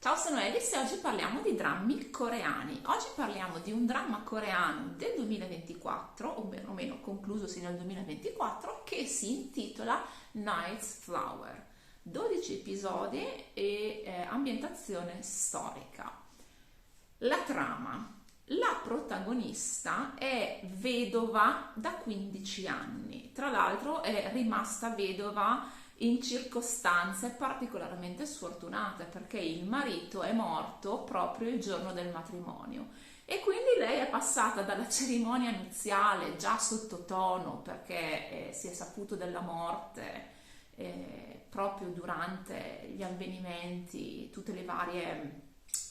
Ciao, sono Elis e oggi parliamo di drammi coreani. Oggi parliamo di un dramma coreano del 2024, o perlomeno conclusosi nel 2024, che si intitola Night's Flower. 12 episodi e ambientazione storica. La trama. La protagonista è vedova da 15 anni, tra l'altro è rimasta vedova in circostanze particolarmente sfortunate perché il marito è morto proprio il giorno del matrimonio e quindi lei è passata dalla cerimonia nuziale già sottotono perché si è saputo della morte proprio durante gli avvenimenti, tutte le varie,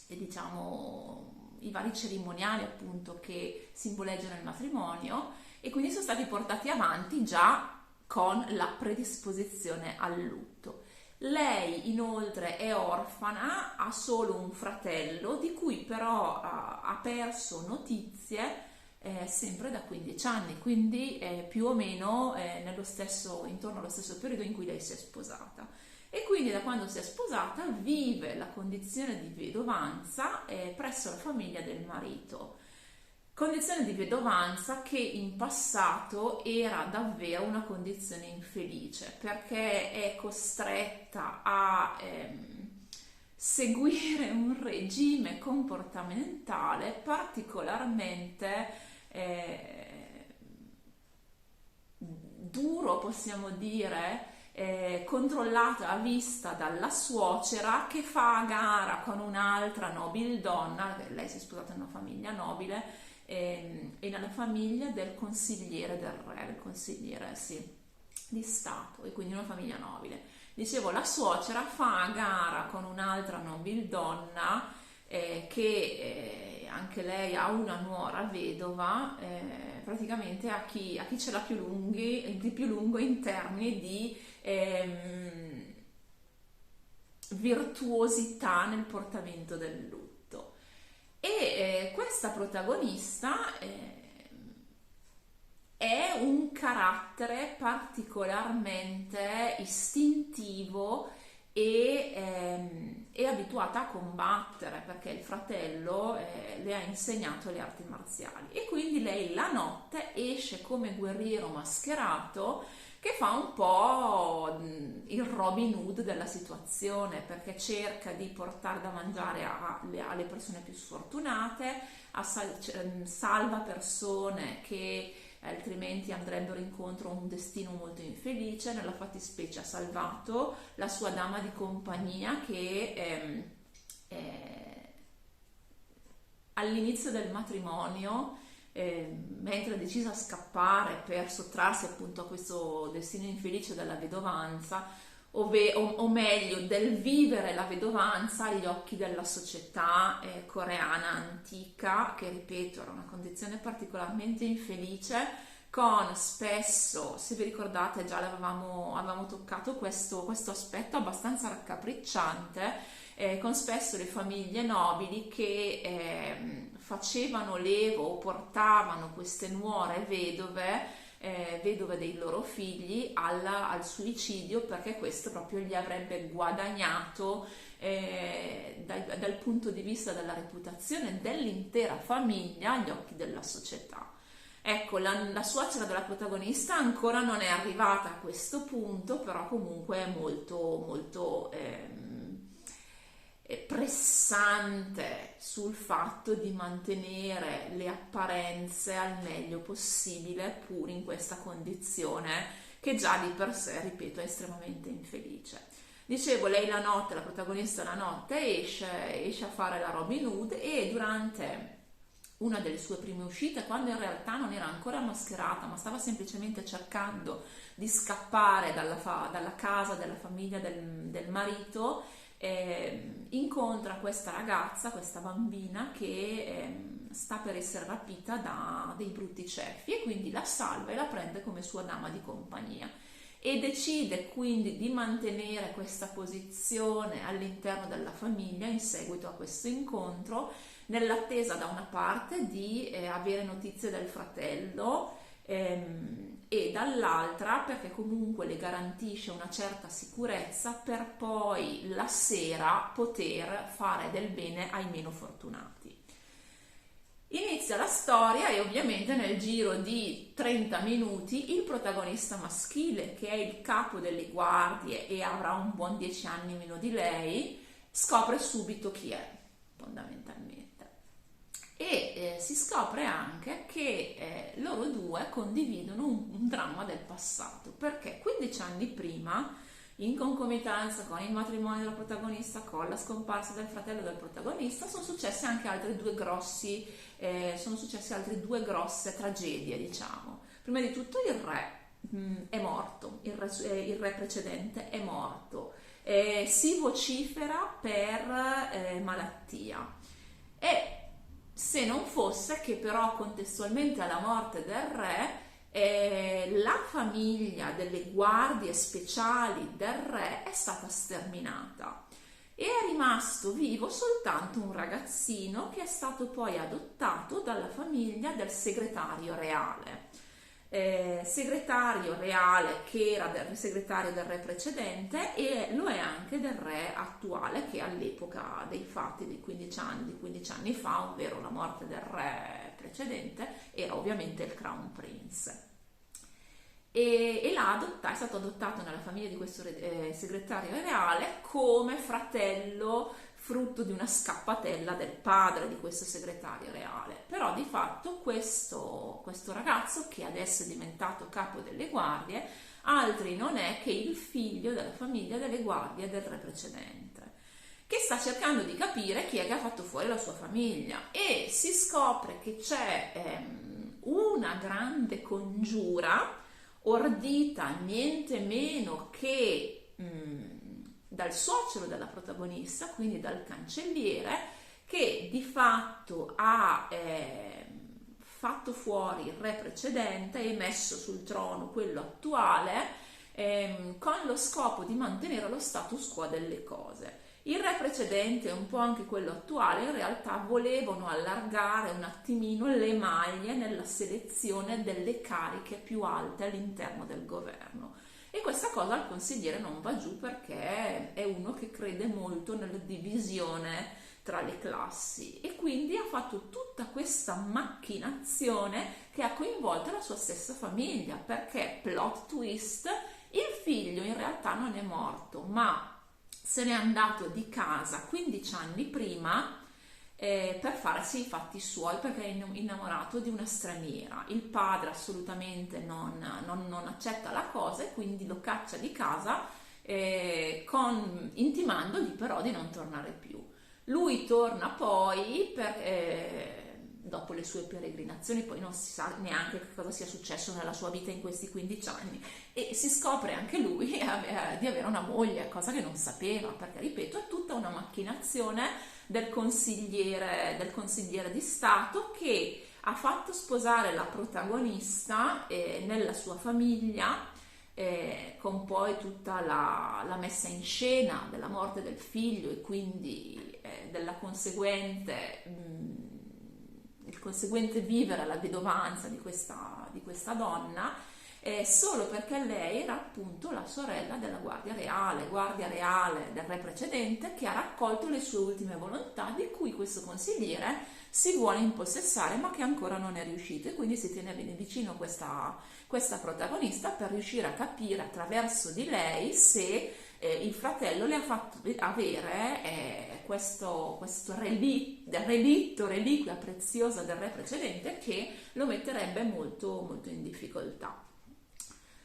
diciamo, i vari cerimoniali appunto che simboleggiano il matrimonio e quindi sono stati portati avanti già con la predisposizione al lutto. Lei inoltre è orfana, ha solo un fratello di cui però ha perso notizie sempre da 15 anni, quindi più o meno intorno allo stesso periodo in cui lei si è sposata. E quindi da quando si è sposata vive la condizione di vedovanza presso la famiglia del marito. Condizione di vedovanza che in passato era davvero una condizione infelice perché è costretta a seguire un regime comportamentale particolarmente duro, possiamo dire, controllata a vista dalla suocera che fa a gara con un'altra nobildonna, lei si è sposata in una famiglia nobile, e nella famiglia del consigliere del re, il consigliere sì, di Stato, e quindi una famiglia nobile. Dicevo, la suocera fa a gara con un'altra nobildonna che anche lei ha una nuora vedova, praticamente a chi ce l'ha di più lungo in termini di virtuosità nel portamento del lutto. E questa protagonista è un carattere particolarmente istintivo e è abituata a combattere perché il fratello le ha insegnato le arti marziali e quindi lei la notte esce come guerriero mascherato che fa un po' il Robin Hood della situazione perché cerca di portare da mangiare alle persone più sfortunate, salva persone che altrimenti andrebbero incontro a un destino molto infelice. Nella fattispecie ha salvato la sua dama di compagnia che all'inizio del matrimonio, mentre è decisa a scappare per sottrarsi appunto a questo destino infelice della vedovanza, o meglio del vivere la vedovanza agli occhi della società coreana antica, che ripeto era una condizione particolarmente infelice, con spesso, se vi ricordate già avevamo toccato questo aspetto abbastanza raccapricciante, con spesso le famiglie nobili che facevano levo o portavano queste nuore vedove dei loro figli al suicidio perché questo proprio gli avrebbe guadagnato dal punto di vista della reputazione dell'intera famiglia agli occhi della società. Ecco, la suocera della protagonista ancora non è arrivata a questo punto, però comunque è molto molto pressante sul fatto di mantenere le apparenze al meglio possibile pur in questa condizione che già di per sé, ripeto, è estremamente infelice. Dicevo, lei la notte, la protagonista la notte esce a fare la Robin Hood e durante una delle sue prime uscite, quando in realtà non era ancora mascherata ma stava semplicemente cercando di scappare dalla casa della famiglia del marito, incontra questa ragazza, questa bambina che sta per essere rapita da dei brutti ceffi e quindi la salva e la prende come sua dama di compagnia e decide quindi di mantenere questa posizione all'interno della famiglia in seguito a questo incontro, nell'attesa da una parte di avere notizie del fratello e dall'altra perché comunque le garantisce una certa sicurezza per poi la sera poter fare del bene ai meno fortunati. Inizia la storia e ovviamente nel giro di 30 minuti il protagonista maschile, che è il capo delle guardie e avrà un buon 10 anni meno di lei, scopre subito chi è, fondamentalmente. E si scopre anche che loro due condividono un dramma del passato, perché 15 anni prima, in concomitanza con il matrimonio della protagonista, con la scomparsa del fratello del protagonista, sono successe anche altre due grosse tragedie, diciamo. Prima di tutto il re è morto, il re precedente è morto, si vocifera per malattia. E se non fosse che però contestualmente alla morte del re, la famiglia delle guardie speciali del re è stata sterminata e è rimasto vivo soltanto un ragazzino che è stato poi adottato dalla famiglia del segretario reale. Segretario reale che era del segretario del re precedente e lo è anche del re attuale, che all'epoca dei fatti di 15 anni fa, ovvero la morte del re precedente, era ovviamente il Crown Prince. E è stato adottato nella famiglia di questo segretario reale come fratello frutto di una scappatella del padre di questo segretario reale. Però di fatto questo ragazzo, che adesso è diventato capo delle guardie, altri non è che il figlio della famiglia delle guardie del re precedente, che sta cercando di capire chi è che ha fatto fuori la sua famiglia, e si scopre che c'è una grande congiura ordita niente meno che dal suocero della protagonista, quindi dal cancelliere, che di fatto ha fatto fuori il re precedente e messo sul trono quello attuale, con lo scopo di mantenere lo status quo delle cose. Il re precedente e un po' anche quello attuale in realtà volevano allargare un attimino le maglie nella selezione delle cariche più alte all'interno del governo, e questa cosa al consigliere non va giù, perché è uno che crede molto nella divisione tra le classi, e quindi ha fatto tutta questa macchinazione che ha coinvolto la sua stessa famiglia, perché plot twist, il figlio in realtà non è morto, ma se n'è andato di casa 15 anni prima per farsi i fatti suoi, perché è innamorato di una straniera. Il padre assolutamente non accetta la cosa e quindi lo caccia di casa, intimandogli però di non tornare più. Lui torna poi dopo le sue peregrinazioni, poi non si sa neanche che cosa sia successo nella sua vita in questi 15 anni, e si scopre anche lui di avere una moglie, cosa che non sapeva, perché ripeto è tutta una macchinazione del consigliere di Stato, che ha fatto sposare la protagonista nella sua famiglia, con poi tutta la messa in scena della morte del figlio e quindi della il conseguente vivere la vedovanza di questa donna, solo perché lei era appunto la sorella della guardia reale del re precedente, che ha raccolto le sue ultime volontà, di cui questo consigliere si vuole impossessare, ma che ancora non è riuscito, e quindi si tiene bene vicino questa protagonista per riuscire a capire attraverso di lei se il fratello le ha fatto avere questo reliquia preziosa del re precedente, che lo metterebbe molto, molto in difficoltà.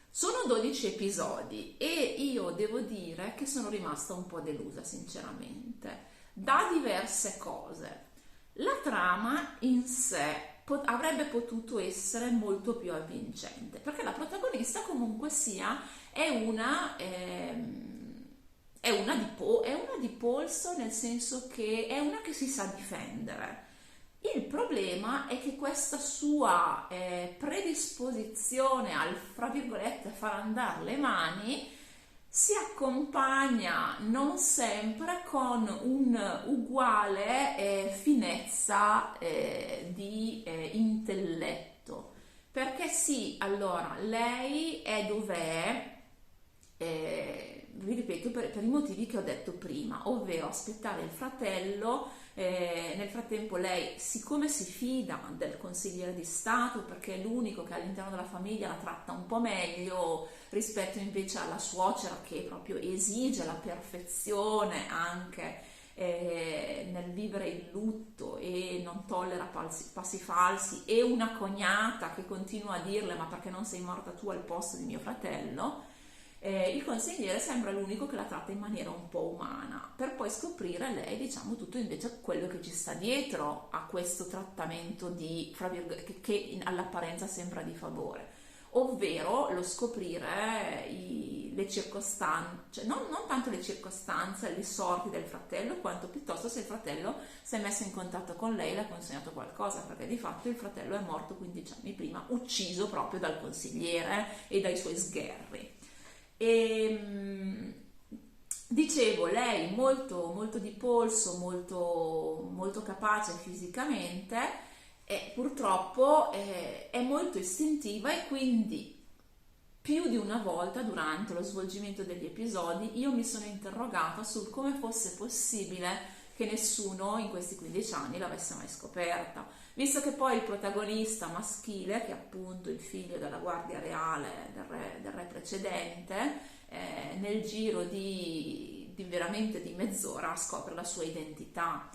Sono 12 episodi e io devo dire che sono rimasta un po' delusa, sinceramente, da diverse cose. La trama in sé avrebbe potuto essere molto più avvincente, perché la protagonista comunque sia è una di polso, nel senso che è una che si sa difendere. Il problema è che questa sua predisposizione al, fra virgolette, far andare le mani si accompagna non sempre con un uguale finezza di intelletto, Perché sì, allora, lei è dov'è, vi ripeto, per i motivi che ho detto prima, ovvero aspettare il fratello. Nel frattempo lei, siccome si fida del consigliere di Stato, perché è l'unico che all'interno della famiglia la tratta un po' meglio rispetto invece alla suocera, che proprio esige la perfezione anche nel vivere il lutto e non tollera passi falsi, e una cognata che continua a dirle: ma perché non sei morta tu al posto di mio fratello? Il consigliere sembra l'unico che la tratta in maniera un po' umana, per poi scoprire lei, diciamo, tutto invece quello che ci sta dietro a questo trattamento di, fra virgolette, che all'apparenza sembra di favore, ovvero lo scoprire le circostanze, cioè non tanto le circostanze, le sorti del fratello, quanto piuttosto se il fratello si è messo in contatto con lei e le ha consegnato qualcosa, perché di fatto il fratello è morto 15 anni prima, ucciso proprio dal consigliere e dai suoi sgherri. E dicevo, lei molto, molto di polso, molto, molto capace fisicamente, e purtroppo è molto istintiva, e quindi più di una volta durante lo svolgimento degli episodi io mi sono interrogata sul come fosse possibile che nessuno in questi 15 anni l'avesse mai scoperta, visto che poi il protagonista maschile, che è appunto il figlio della guardia reale del re precedente, nel giro di veramente di mezz'ora scopre la sua identità,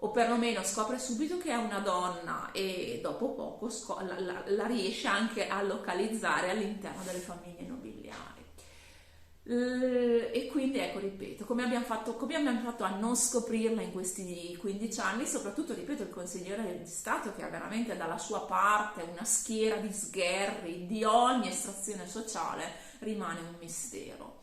o perlomeno scopre subito che è una donna, e dopo poco la riesce anche a localizzare all'interno delle famiglie nobiliari. E quindi ecco, ripeto, come abbiamo fatto a non scoprirla in questi 15 anni, soprattutto, ripeto, il consigliere di Stato, che ha veramente dalla sua parte una schiera di sgherri di ogni estrazione sociale, rimane un mistero.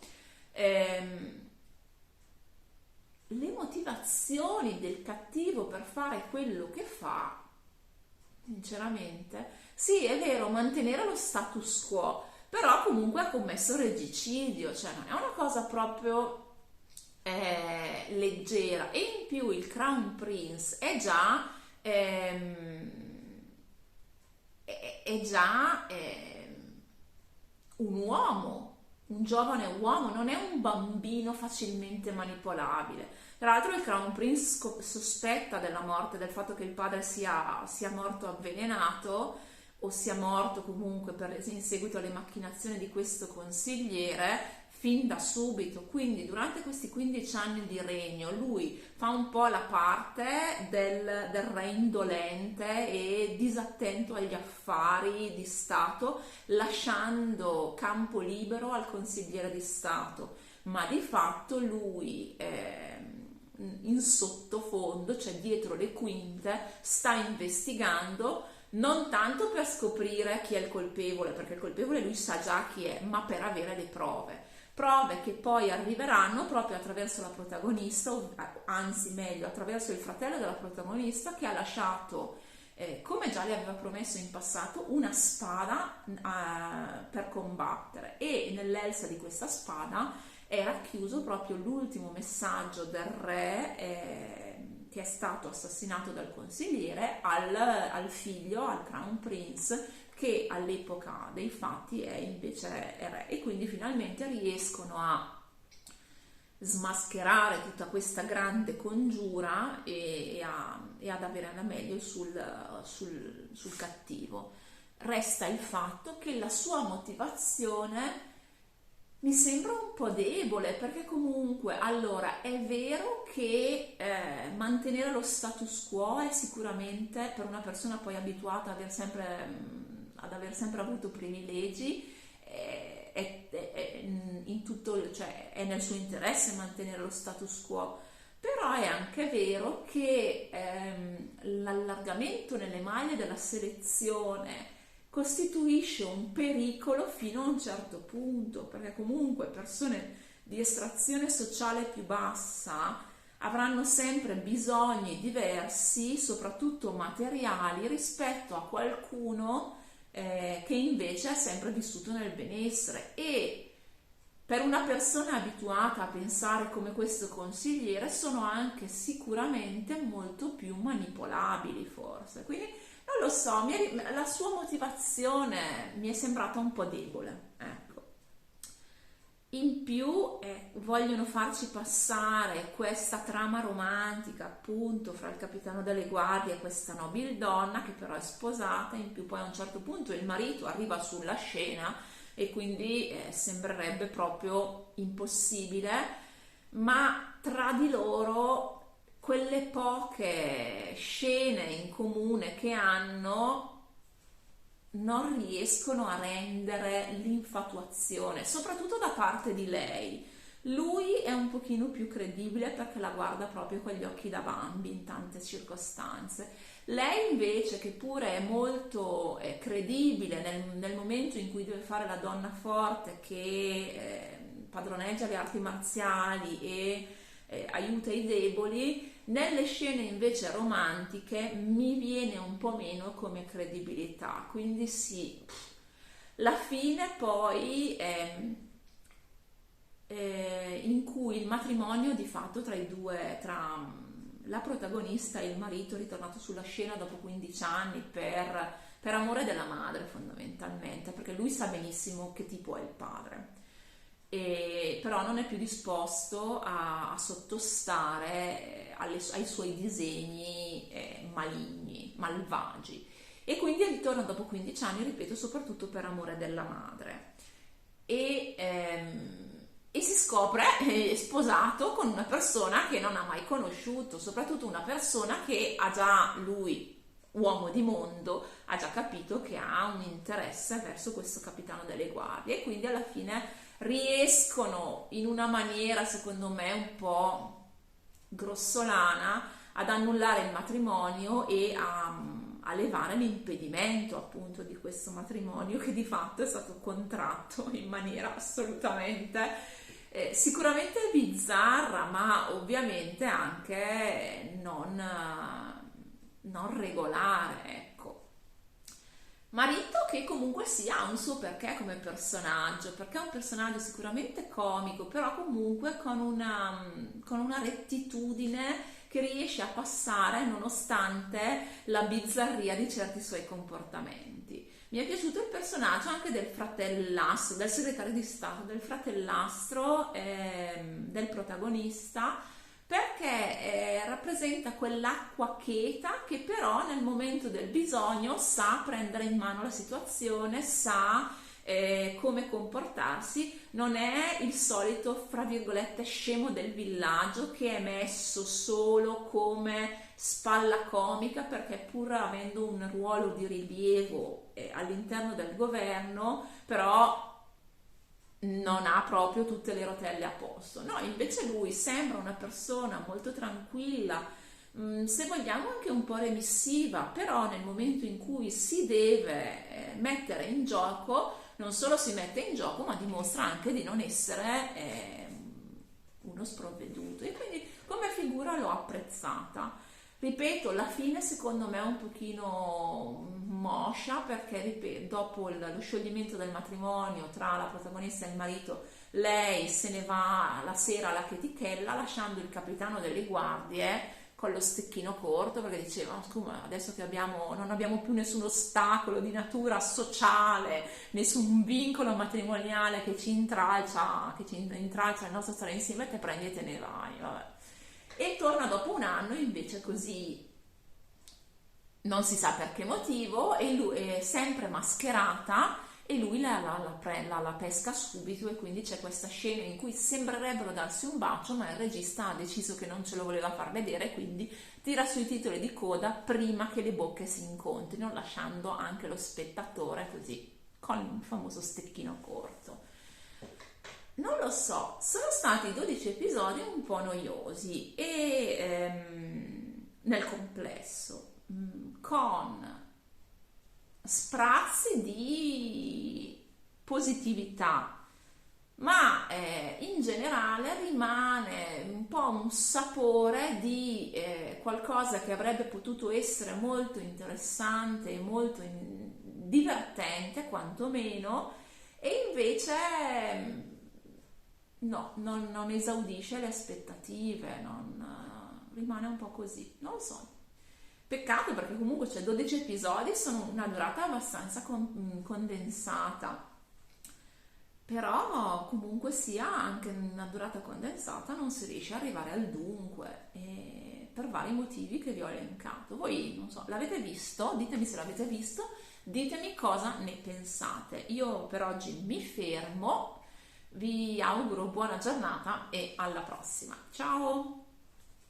Le motivazioni del cattivo per fare quello che fa, sinceramente, sì, è vero, mantenere lo status quo, però comunque ha commesso regicidio, cioè non è una cosa proprio leggera. E in più il Crown Prince è già un uomo, un giovane uomo, non è un bambino facilmente manipolabile. Tra l'altro il Crown Prince sospetta della morte, del fatto che il padre sia morto avvelenato, o sia morto comunque in seguito alle macchinazioni di questo consigliere, fin da subito. Quindi durante questi 15 anni di regno lui fa un po' la parte del re indolente e disattento agli affari di Stato, lasciando campo libero al consigliere di Stato, ma di fatto lui in sottofondo, cioè dietro le quinte, sta investigando, non tanto per scoprire chi è il colpevole, perché il colpevole lui sa già chi è, ma per avere le prove che poi arriveranno proprio attraverso la protagonista, anzi meglio attraverso il fratello della protagonista, che ha lasciato, come già le aveva promesso in passato, una spada per combattere, e nell'elsa di questa spada è racchiuso proprio l'ultimo messaggio del re, che è stato assassinato dal consigliere, al figlio, al Crown Prince, che all'epoca dei fatti è invece re. E quindi finalmente riescono a smascherare tutta questa grande congiura e ad avere la meglio sul cattivo. Resta il fatto che la sua motivazione mi sembra un po' debole, perché comunque, allora, è vero che mantenere lo status quo è sicuramente, per una persona poi abituata ad aver sempre avuto privilegi, in tutto, cioè, è nel suo interesse mantenere lo status quo. Però è anche vero che l'allargamento nelle maglie della selezione costituisce un pericolo fino a un certo punto, perché comunque persone di estrazione sociale più bassa avranno sempre bisogni diversi, soprattutto materiali, rispetto a qualcuno che invece ha sempre vissuto nel benessere. E per una persona abituata a pensare come questo consigliere sono anche sicuramente molto più manipolabili, forse. Quindi non lo so, la sua motivazione mi è sembrata un po' debole, ecco. In più vogliono farci passare questa trama romantica appunto fra il capitano delle guardie e questa nobildonna che però è sposata, in più poi a un certo punto il marito arriva sulla scena e quindi sembrerebbe proprio impossibile, ma tra di loro quelle poche scene in comune che hanno non riescono a rendere l'infatuazione, soprattutto da parte di lei. Lui è un pochino più credibile perché la guarda proprio con gli occhi da bambi in tante circostanze. Lei invece, che pure è molto credibile nel momento in cui deve fare la donna forte che padroneggia le arti marziali e aiuta i deboli, nelle scene invece romantiche mi viene un po' meno come credibilità, quindi sì, la fine poi in cui il matrimonio di fatto tra i due, tra la protagonista e il marito ritornato sulla scena dopo 15 anni per amore della madre fondamentalmente, perché lui sa benissimo che tipo è il padre. Però non è più disposto a sottostare ai suoi disegni maligni, malvagi, e quindi ritorna dopo 15 anni, ripeto, soprattutto per amore della madre e si scopre sposato con una persona che non ha mai conosciuto, soprattutto una persona che ha già lui, uomo di mondo, ha già capito che ha un interesse verso questo capitano delle guardie, e quindi alla fine riescono in una maniera secondo me un po' grossolana ad annullare il matrimonio e a levare l'impedimento appunto di questo matrimonio, che di fatto è stato contratto in maniera assolutamente sicuramente bizzarra, ma ovviamente anche non regolare, ecco. Marito che comunque sia ha un suo perché come personaggio, perché è un personaggio sicuramente comico, però comunque con una rettitudine che riesce a passare nonostante la bizzarria di certi suoi comportamenti. Mi è piaciuto il personaggio anche del fratellastro, del segretario di Stato, del fratellastro del protagonista, perché rappresenta quell'acqua cheta che però nel momento del bisogno sa prendere in mano la situazione, sa come comportarsi, non è il solito, fra virgolette, scemo del villaggio che è messo solo come spalla comica, perché pur avendo un ruolo di rilievo all'interno del governo, però non ha proprio tutte le rotelle a posto. No, invece lui sembra una persona molto tranquilla, se vogliamo anche un po' remissiva, però nel momento in cui si deve mettere in gioco, non solo si mette in gioco, ma dimostra anche di non essere uno sprovveduto. E quindi come figura l'ho apprezzata. Ripeto, la fine secondo me è un pochino moscia, perché ripeto, dopo lo scioglimento del matrimonio tra la protagonista e il marito, lei se ne va la sera alla chetichella lasciando il capitano delle guardie con lo stecchino corto, perché diceva: scusa, adesso che non abbiamo più nessun ostacolo di natura sociale, nessun vincolo matrimoniale che ci intralcia il nostro stare insieme, te prendi e te ne vai, vabbè. E torna dopo un anno invece così, non si sa per che motivo, e lui è sempre mascherata e lui la pesca subito, e quindi c'è questa scena in cui sembrerebbero darsi un bacio, ma il regista ha deciso che non ce lo voleva far vedere, quindi tira sui titoli di coda prima che le bocche si incontrino, lasciando anche lo spettatore così con il famoso stecchino corto. Non lo so, sono stati 12 episodi un po' noiosi nel complesso, con sprazzi di positività, ma in generale rimane un po' un sapore di qualcosa che avrebbe potuto essere molto interessante e molto divertente quantomeno, e invece no, non esaudisce le aspettative, rimane un po' così, non lo so. Peccato perché comunque c'è 12 episodi, sono una durata abbastanza condensata, però comunque sia anche in una durata condensata non si riesce ad arrivare al dunque, e per vari motivi che vi ho elencato. Voi non so, l'avete visto? Ditemi se l'avete visto, ditemi cosa ne pensate. Io per oggi mi fermo, vi auguro buona giornata e alla prossima. Ciao!